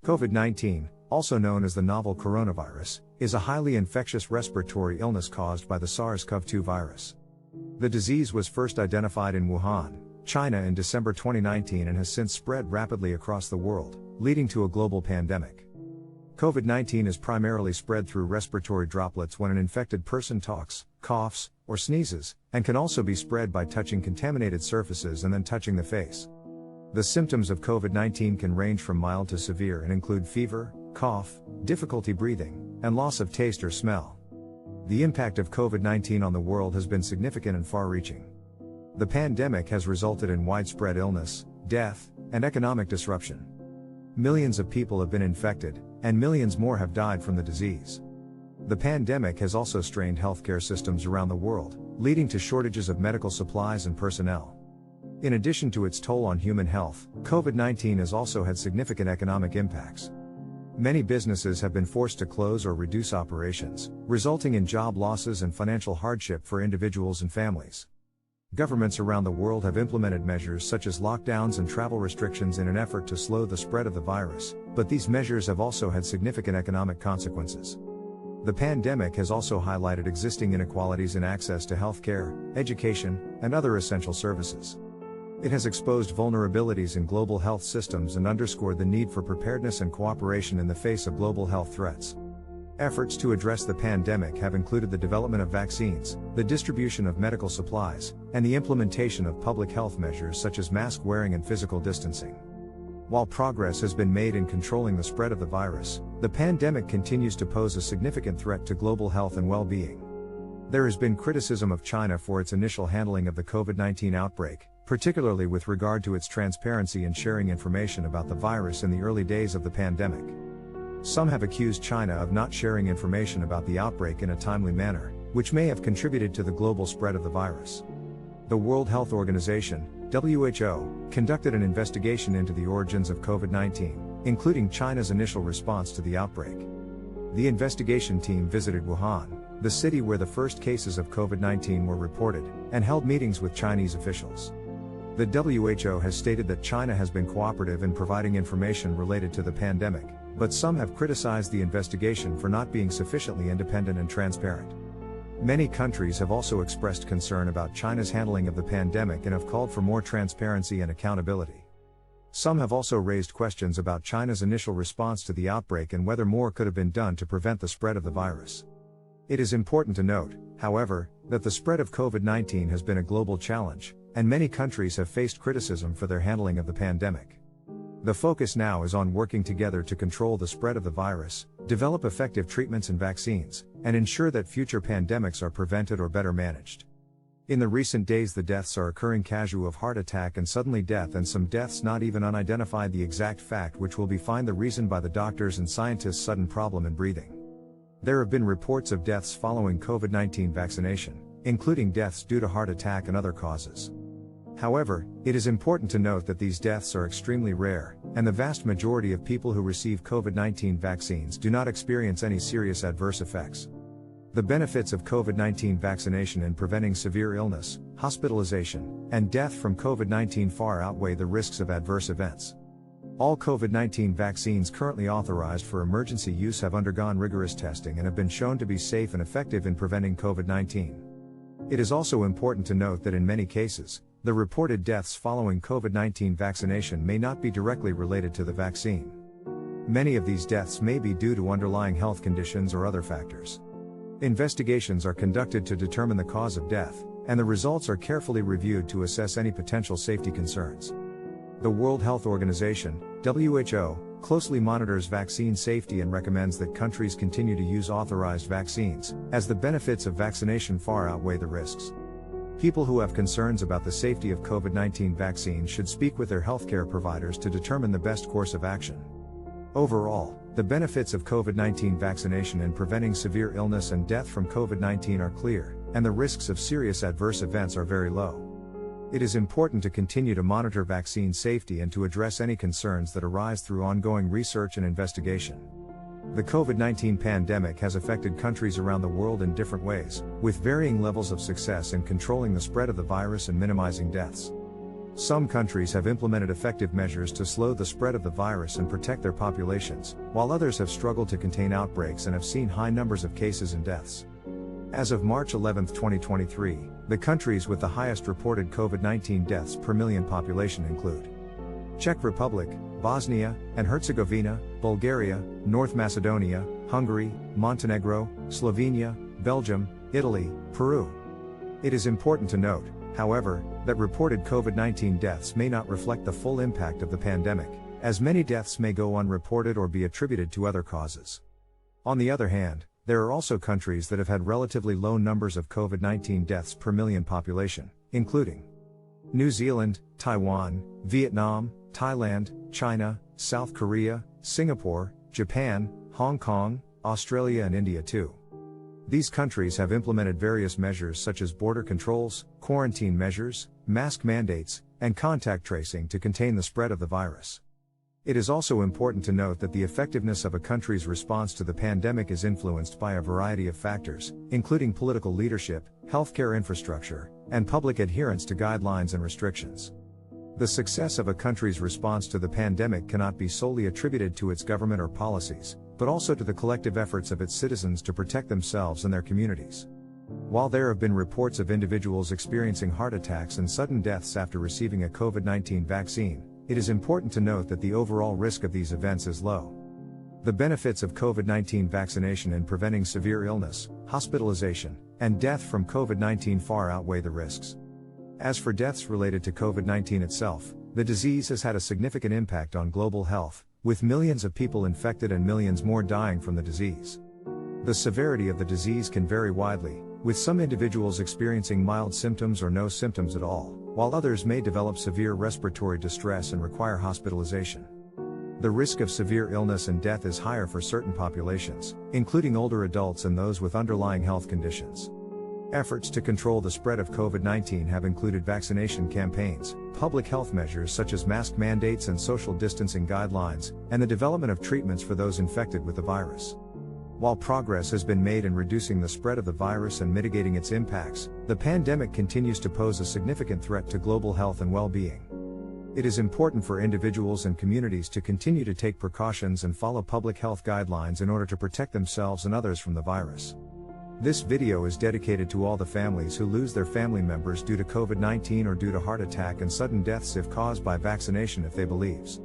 COVID-19, also known as the novel coronavirus, is a highly infectious respiratory illness caused by the SARS-CoV-2 virus. The disease was first identified in Wuhan, China in December 2019 and has since spread rapidly across the world, leading to a global pandemic. COVID-19 is primarily spread through respiratory droplets when an infected person talks, coughs, or sneezes, and can also be spread by touching contaminated surfaces and then touching the face. The symptoms of COVID-19 can range from mild to severe and include fever, cough, difficulty breathing, and loss of taste or smell. The impact of COVID-19 on the world has been significant and far-reaching. The pandemic has resulted in widespread illness, death, and economic disruption. Millions of people have been infected, and millions more have died from the disease. The pandemic has also strained healthcare systems around the world, leading to shortages of medical supplies and personnel. In addition to its toll on human health, COVID-19 has also had significant economic impacts. Many businesses have been forced to close or reduce operations, resulting in job losses and financial hardship for individuals and families. Governments around the world have implemented measures such as lockdowns and travel restrictions in an effort to slow the spread of the virus, but these measures have also had significant economic consequences. The pandemic has also highlighted existing inequalities in access to healthcare, education, and other essential services. It has exposed vulnerabilities in global health systems and underscored the need for preparedness and cooperation in the face of global health threats. Efforts to address the pandemic have included the development of vaccines, the distribution of medical supplies, and the implementation of public health measures such as mask wearing and physical distancing. While progress has been made in controlling the spread of the virus, the pandemic continues to pose a significant threat to global health and well-being. There has been criticism of China for its initial handling of the COVID-19 outbreak, particularly with regard to its transparency in sharing information about the virus in the early days of the pandemic. Some have accused China of not sharing information about the outbreak in a timely manner, which may have contributed to the global spread of the virus. The World Health Organization, WHO, conducted an investigation into the origins of COVID-19, including China's initial response to the outbreak. The investigation team visited Wuhan, the city where the first cases of COVID-19 were reported, and held meetings with Chinese officials. The WHO has stated that China has been cooperative in providing information related to the pandemic, but some have criticized the investigation for not being sufficiently independent and transparent. Many countries have also expressed concern about China's handling of the pandemic and have called for more transparency and accountability. Some have also raised questions about China's initial response to the outbreak and whether more could have been done to prevent the spread of the virus. It is important to note, however, that the spread of COVID-19 has been a global challenge, and many countries have faced criticism for their handling of the pandemic. The focus now is on working together to control the spread of the virus, develop effective treatments and vaccines, and ensure that future pandemics are prevented or better managed. In the recent days, the deaths are occurring causally of heart attack and suddenly death, and some deaths not even unidentified the exact fact, which will be find the reason by the doctors and scientists sudden problem in breathing. There have been reports of deaths following COVID-19 vaccination, including deaths due to heart attack and other causes. However, it is important to note that these deaths are extremely rare, and the vast majority of people who receive COVID-19 vaccines do not experience any serious adverse effects. The benefits of COVID-19 vaccination in preventing severe illness, hospitalization, and death from COVID-19 far outweigh the risks of adverse events. All COVID-19 vaccines currently authorized for emergency use have undergone rigorous testing and have been shown to be safe and effective in preventing COVID-19. It is also important to note that in many cases, the reported deaths following COVID-19 vaccination may not be directly related to the vaccine. Many of these deaths may be due to underlying health conditions or other factors. Investigations are conducted to determine the cause of death, and the results are carefully reviewed to assess any potential safety concerns. The World Health Organization, WHO, closely monitors vaccine safety and recommends that countries continue to use authorized vaccines, as the benefits of vaccination far outweigh the risks. People who have concerns about the safety of COVID-19 vaccines should speak with their healthcare providers to determine the best course of action. Overall, the benefits of COVID-19 vaccination in preventing severe illness and death from COVID-19 are clear, and the risks of serious adverse events are very low. It is important to continue to monitor vaccine safety and to address any concerns that arise through ongoing research and investigation. The COVID-19 pandemic has affected countries around the world in different ways, with varying levels of success in controlling the spread of the virus and minimizing deaths. Some countries have implemented effective measures to slow the spread of the virus and protect their populations, while others have struggled to contain outbreaks and have seen high numbers of cases and deaths. As of March 11, 2023, the countries with the highest reported COVID-19 deaths per million population include Czech Republic, Bosnia and Herzegovina, Bulgaria, North Macedonia, Hungary, Montenegro, Slovenia, Belgium, Italy, Peru. It is important to note, however, that reported COVID-19 deaths may not reflect the full impact of the pandemic, as many deaths may go unreported or be attributed to other causes. On the other hand, there are also countries that have had relatively low numbers of COVID-19 deaths per million population, including New Zealand, Taiwan, Vietnam, Thailand, China, South Korea, Singapore, Japan, Hong Kong, Australia and India too. These countries have implemented various measures such as border controls, quarantine measures, mask mandates, and contact tracing to contain the spread of the virus. It is also important to note that the effectiveness of a country's response to the pandemic is influenced by a variety of factors, including political leadership, healthcare infrastructure, and public adherence to guidelines and restrictions. The success of a country's response to the pandemic cannot be solely attributed to its government or policies, but also to the collective efforts of its citizens to protect themselves and their communities. While there have been reports of individuals experiencing heart attacks and sudden deaths after receiving a COVID-19 vaccine, it is important to note that the overall risk of these events is low. The benefits of COVID-19 vaccination in preventing severe illness, hospitalization, and death from COVID-19 far outweigh the risks. As for deaths related to COVID-19 itself, the disease has had a significant impact on global health, with millions of people infected and millions more dying from the disease. The severity of the disease can vary widely, with some individuals experiencing mild symptoms or no symptoms at all, while others may develop severe respiratory distress and require hospitalization. The risk of severe illness and death is higher for certain populations, including older adults and those with underlying health conditions. Efforts to control the spread of COVID-19 have included vaccination campaigns, public health measures such as mask mandates and social distancing guidelines, and the development of treatments for those infected with the virus. While progress has been made in reducing the spread of the virus and mitigating its impacts, the pandemic continues to pose a significant threat to global health and well-being. It is important for individuals and communities to continue to take precautions and follow public health guidelines in order to protect themselves and others from the virus. This video is dedicated to all the families who lose their family members due to COVID-19 or due to heart attack and sudden deaths if caused by vaccination if they believes.